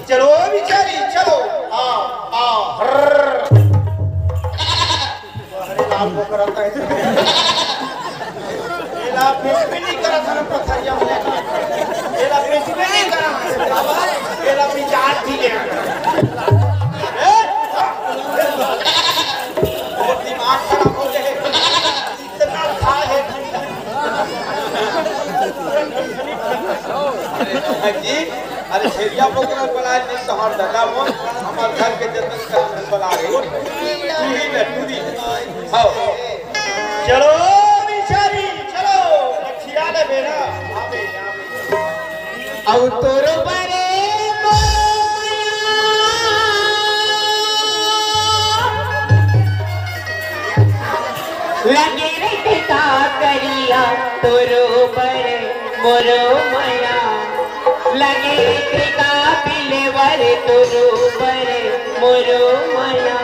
चलो बिचारी चलो लाभ वो करता है ये लाभ भी नहीं करा था ना पथरिया में ये लाभ भी नहीं करा ये लाभ भी जात थी ले और दिमाग खराब हो गए इतना खा है जी अरे छेरिया पोकरा बनाए नहीं तो हर दादा वो हमारे घर के जतन का बना रहे टूरी हाँ चलो बिचारी चलो खिया ले बेटा आवे अब तोरो बरे लगे रे का करिया तोरो बरे मोरो मया लगे का पिलेवर तोरो बरे मोरो मया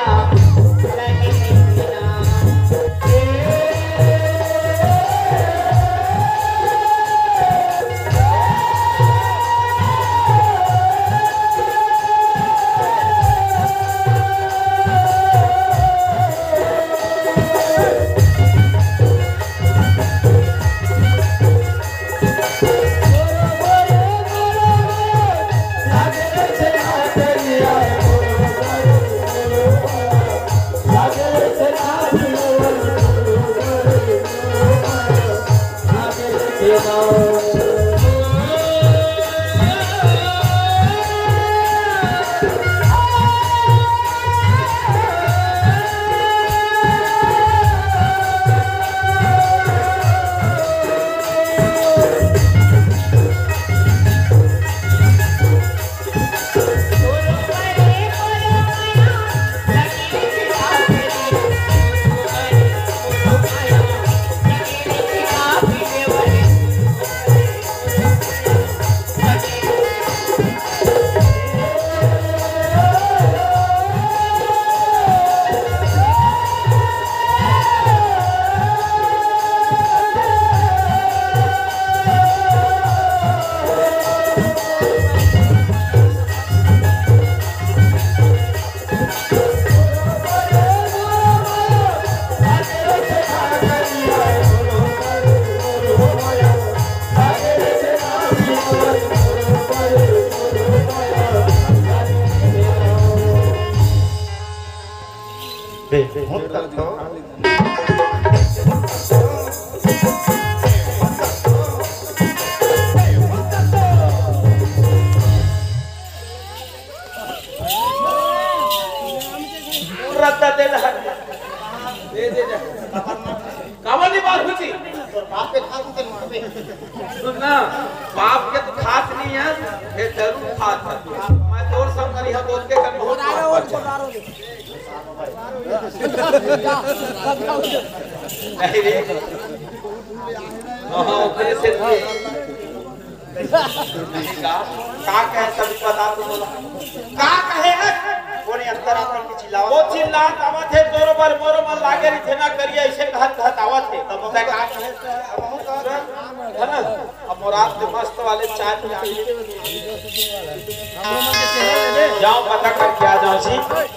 जाओ पता करके आ जाओ जी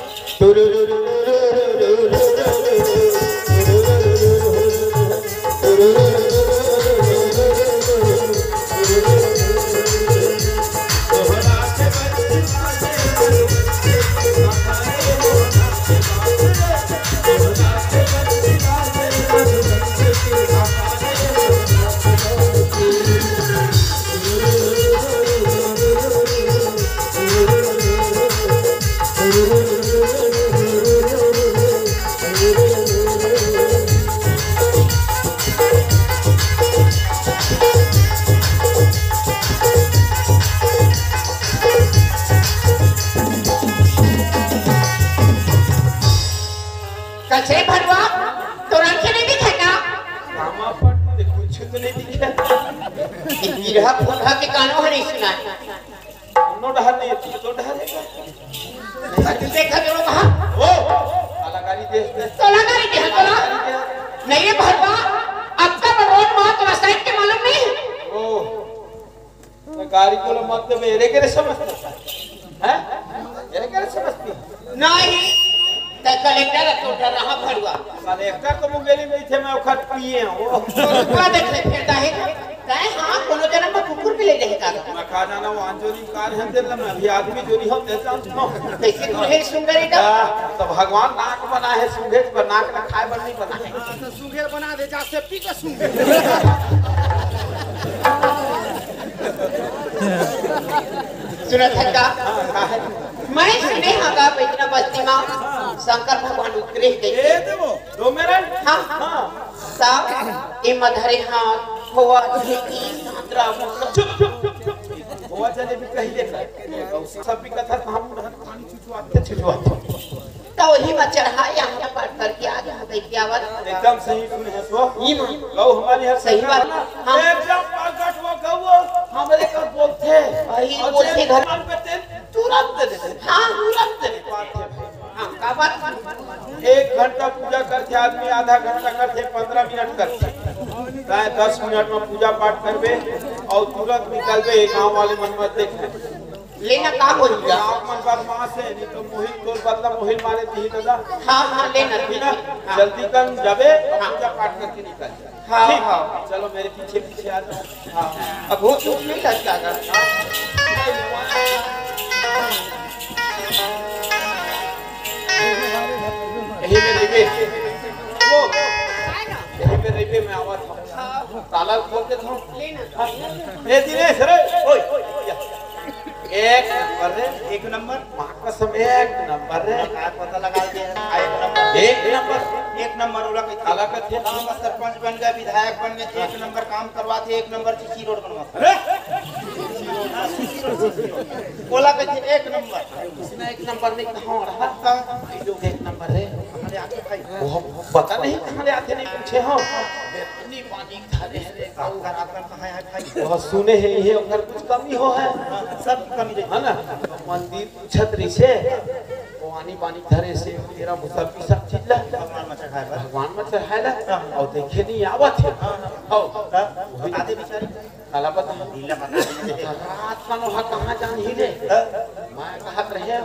कुछ तो नहीं दिखे। गिरहा फूटा के कानों में नहीं सुना नो डहर नहीं तो डहर है देखा करो कहा ओ कलाकारी देश देश कलाकारी के हतला नहीं रे भरवा अब का रोड मां तो साइड के मालूम नहीं ओ गाड़ी को मत मेरे के समझता है मेरे के समझती नहीं त कलेक्टर तो डर रहा भरवा कलेक्टर तो मुंगेली में थे मैं वक्त पिए हूं पूरा देख ले फिरता है काहे हां कोनो जन्म में कुकुर भी ले जाएगा मैं खा जाना वो अंजोरी कार है दिल में अभी आदमी जोरी हो देता हूं कैसे तू है सुंदरी का तो भगवान नाक बना है सुंघेज पर नाक ना खाए पर नहीं बना है तो सुंघेर बना दे जा सेफ्टी का सुंघेर सुना था का है मैं सुने हां बैठना बस्ती में शंकर भगवान उतरे गए ए देवो 2 मिनट हां हां साहब ए मधरे हाथ हुआ खेती सांद्रा मतलब चुप चुप चुप चुप हुआ चले भी कही देखा सब भी कथा हम पानी छुछुआते तो वही में चढ़ा यहाँ पर करके आ जा दैत्यावर एकदम सही सुने है तो ई मां गौ हमारी हर सही बात हां एकदम प्रकट वो गौ हमारे का बोलते वही बोलते घर मन पे तेल तुरंत दे देते हां तुरंत दे बात है भाई हां का बात 1 घंटा पूजा करते आदमी आधा घंटा करते 15 मिनट करते चाहे 10 मिनट में पूजा पाठ करबे और तुरंत निकलबे एक गांव वाले मन में देख लेना का हो जा गांव मन बात मां से नहीं तो मोहिल तोर बदला मोहिल मारे दी दादा हां हां लेना ठीक है जल्दी कर जाबे पूजा पाठ करके निकल जा हां ठीक हां चलो मेरे पीछे पीछे आ जाओ हां अब वो तो नहीं लगता था यही में रहिबे वो यही में रहिबे मैं आवाज ताला खोल के था लेना ए दिनेश रे ओए एक नंबर रे एक नंबर मां कसम एक नंबर रे का पता लगा दे एक नंबर वाला के ताला का थे गांव का सरपंच बन गए विधायक बन गए 1 नंबर काम करवाते 1 नंबर सीसी रोड बनवाते अरे बोला के 1 नंबर इसमें एक नंबर नहीं कहां रहा था ये लोग एक नंबर रे हमारे आके भाई वो पता नहीं कहां ले आते नहीं पूछे हम पानी पानी खाने रे काम कराकर कहां है भाई बहुत सुने हैं ये अगर कुछ कमी हो है सब कमी रही है ना मंदिर छतरी से पानी पानी धरे से तेरा मुसल्ली सब चीज ला भगवान में चढ़ाए बस भगवान में चढ़ाएला और देखे नहीं आवत है हो बता दे बेचारी काला पता ढीला बता दे रात का नोहा कहां जान ही रे मैं कहत रहे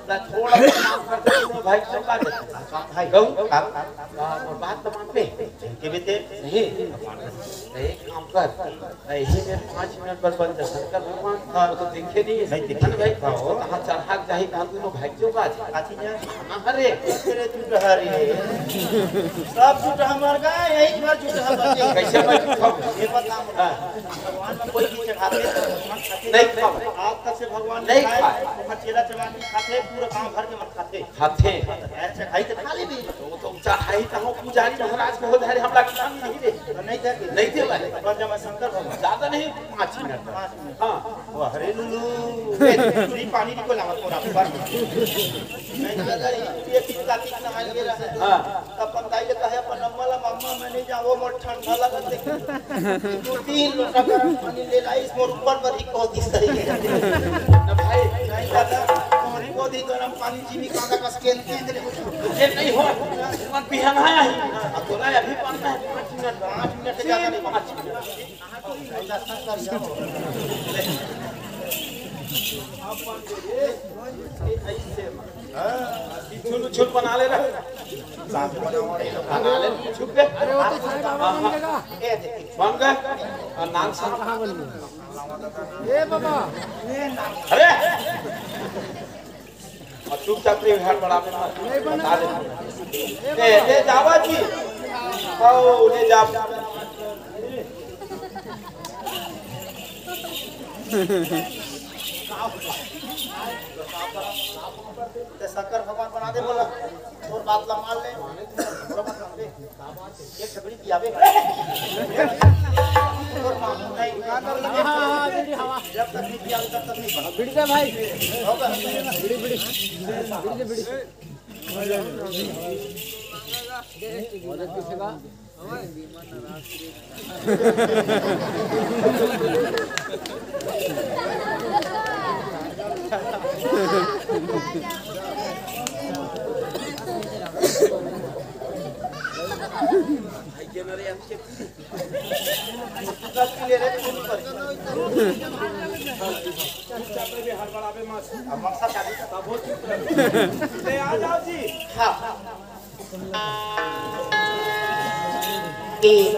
ना थोड़ा काम करते तो भाई चला दे भाई गौ काम और बात तो मान पे के बेटे नहीं एक काम कर यही में 5 मिनट पर बन जा शंकर भगवान तो देखे नहीं नहीं देखे भाई कहां चढ़ा जाही कहां दोनों भाई जो बात आती जा अरे तेरे जुटहरी सब जुटहा मर गए यही बार जुटहा बचे कैसे मैं खाऊं ये बता भगवान में कोई भी चढ़ाते भगवान खाते नहीं खाओ आज तक से भगवान नहीं खाए खाए। वहाँ चेला चवानी खाते पूरा गांव भर के मत खाते हाथे ऐसे खाई तो खा ले भी तो चढ़ाई तो पुजारी महाराज को हो धारे हमला काम नहीं दे तो नहीं थे नहीं दे वाले पर जब मैं शंकर भगवान ज्यादा नहीं 5 मिनट 5 मिनट हां वो हरे लुलू पूरी पानी को लावत पूरा पर नहीं अगर ये कितना कितना आ गया है हां अपन दाई कहता है अपन नम्मा ला मम्मा मैं नहीं जाओ मोर ठंडा लगत देख 2-3 लोटा गरम पानी ले लाई इस मोर ऊपर पर ही को दी सही है ना भाई नहीं दादा मोरी को दी गरम पानी जीवी कांदा कस के दे ये नहीं हो मन बिहान आया ही अब बोला अभी पाना है 5 मिनट 5 मिनट से ज्यादा नहीं 5 मिनट छुल छुल बना ले रहा बना ले छुप के अरे वो तो ए देखिए बन गए और नाम से ए बाबा अरे और चुपचाप रे हाथ बढ़ा में बता दे ले जावा जी ओ ले जा ते शंकर भगवान बना दे बोला और बात ला मान ले बराबर कर दे एक छबड़ी पियावे और मान नहीं हां बीड़ी हवा जब तक नहीं पियावे तब तक नहीं बना बीड़ी दे भाई होगा बीड़ी बीड़ी बीड़ी बीड़ी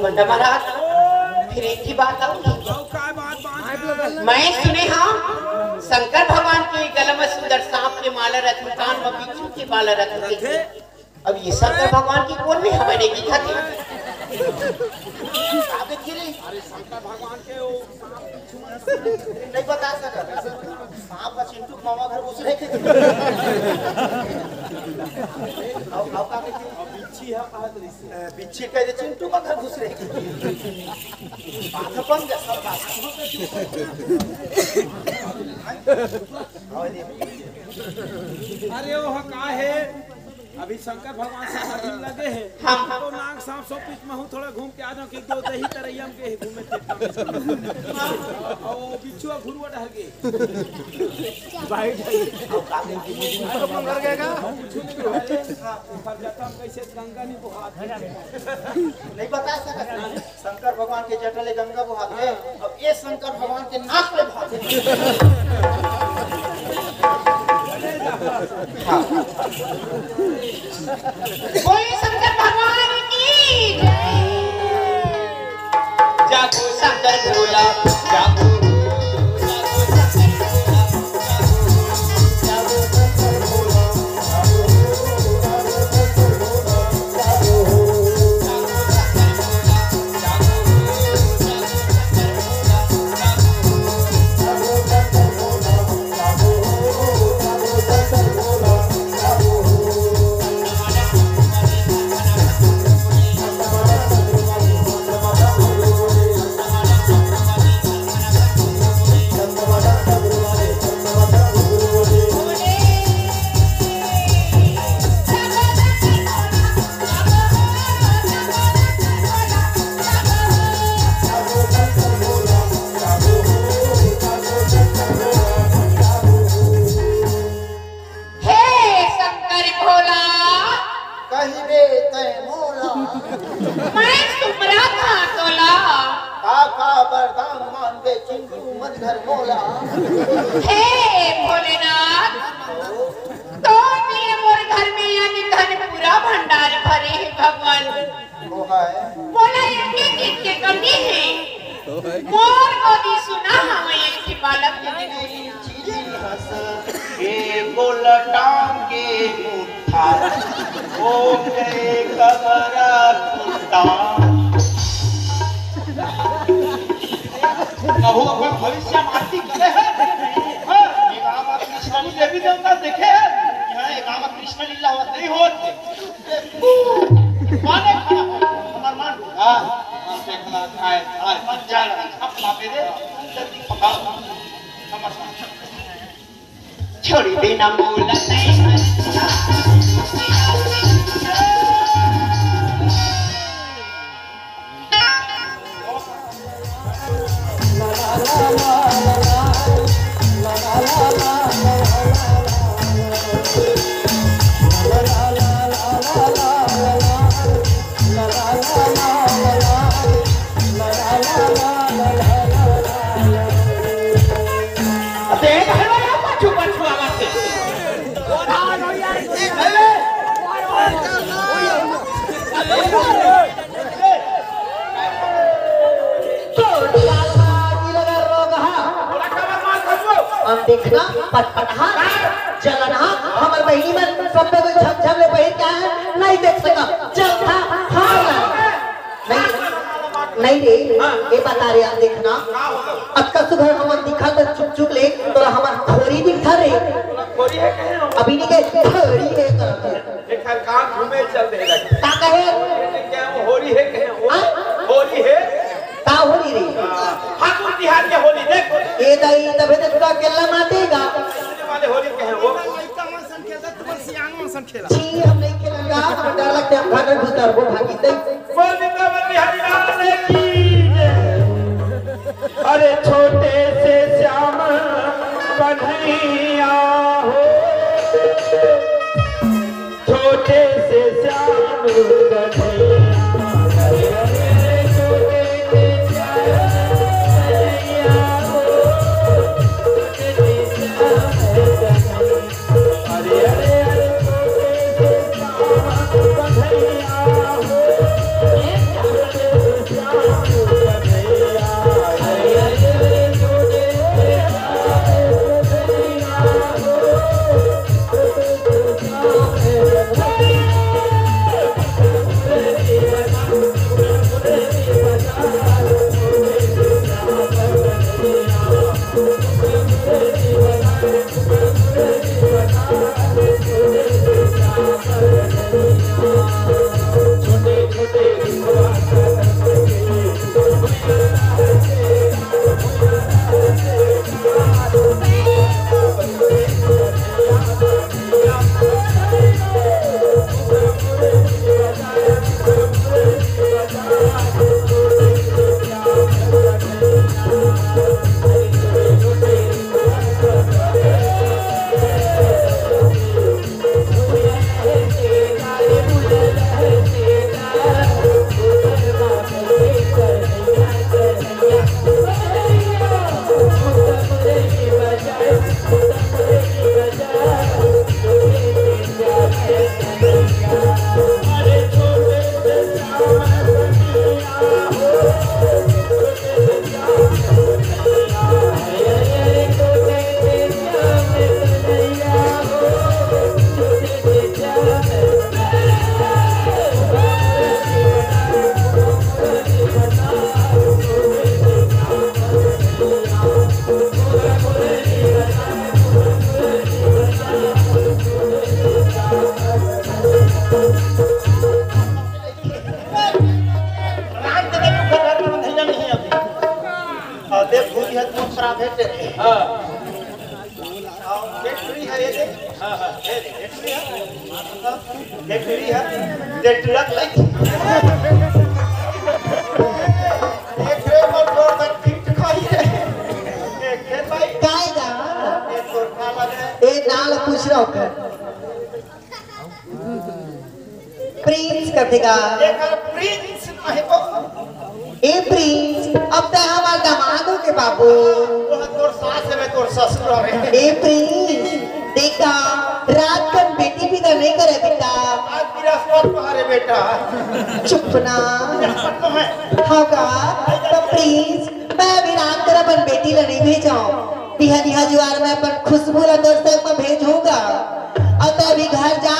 बंदा महाराज फिर एक ही बात आऊंगी। मैं सुने हाँ शंकर भगवान के गले में सुंदर सांप के माला रखी, कान में बिच्छू के माला रखी। अब ये शंकर भगवान की कौन भी हमारे की खाती अरे शंकर भगवान के वो नहीं बता सका। सांप का चिंटू मामा घर घुस रहे थे। बिच्छी कह दे चिंटू का घर घुस रहे थे। बात बन गया सब बात। अरे वो का है अभी शंकर भगवान से नदी लगे हैं। हाँ। तो नाग सांप सौ पीछ में हूँ थोड़ा घूम के आ जाऊँ कि दो दही तरैया के घूमे थे और बिच्छू घुरुआ ढह गए भाई मर गएगा कैसे गंगा नहीं बहात नहीं बता सका। शंकर भगवान के जटले गंगा बहात है। अब ये शंकर भगवान के नाक पे बहात है। बोले शंकर भगवान की जय। जागो शंकर भोला जागो। भविष्य मार्ती करे है। कृष्ण देवी देवता देखे है यहाँ एक कृष्ण लीला हुआ नहीं होते माने हमार मान हां देखना खाए आज मन जा रहा अब मापे दे जल्दी पका नमस्कार छोड़ी देना मोला नहीं देखना पटपटहा जलना हमर बहिनी में सब पे कोई झमझम ले बहिन क्या है नहीं देख सका चल था हां नहीं रे ये बता रे आप देखना अब का सुबह हमन दिखा तो चुप चुप ले तो हमर खोरी दिखा रे खोरी है कहे अभी नहीं के खोरी है करते एक कान घूमे चल दे लगे का कहे क्या होली है कहे होली है का होली रे ठाकुर तिहार के होली देख ये दई तबे तो थोड़ा केला मातेगा वाले होली कहे वो लड़का मन सन खेलता तुम सियांग मन सन खेला जी हम नहीं खेलेंगे आप डर लगते हम भागल भीतर वो भागी दई बोल निकल अरे छोटे से श्याम कन्हैया हो, छोटे से श्याम कन्हैया, अरे अरे छोटे से श्याम कन्हैया हो, छोटे से श्याम कन्हैया, अरे अरे अरे छोटे से श्याम कन्हैया हो, छोटे से श्याम कन्हैया, अरे अरे छोटे से श्याम कन्हैया हो, छोटे से श्याम प्रिंस कथेगा प्रिंस नहीं वो ए प्रिंस अब तो हमार दामादो के बाबू तोर सास है तोर ससुर है ए प्रिंस देखा रात को बेटी भी तो नहीं करे बेटा आज बृहस्पति पहाड़े बेटा चुप ना बृहस्पति तो है होगा तो प्रिंस मैं भी रात को अपन बेटी ला नहीं भेजाऊं बिहा बिहा जुआर में अपन खुशबू ला तोर से मैं भेजूंगा अब तो अभी घर जा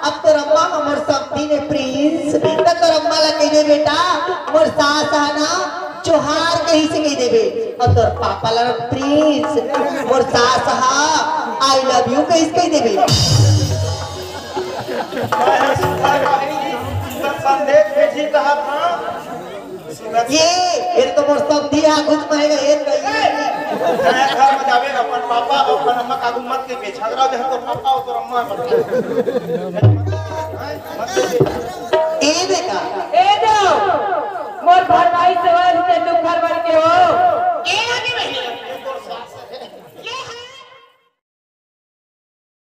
अब तो अम्मा हमर सब्जी ने प्रिंस तो अम्मा ला कह दे बेटा मोर सास आना चोहार कहीं से कह देबे अब तो पापा ला प्रिंस मोर सास हा आई लव यू कहीं से कह देबे संदेश भेजी कहा था ये तो मोर सब्जी आ कुछ महेगा ये कहीं नया घर में जावे अपन पापा अपन अम्मा का मत के झगड़ा दे तो पापा और अम्मा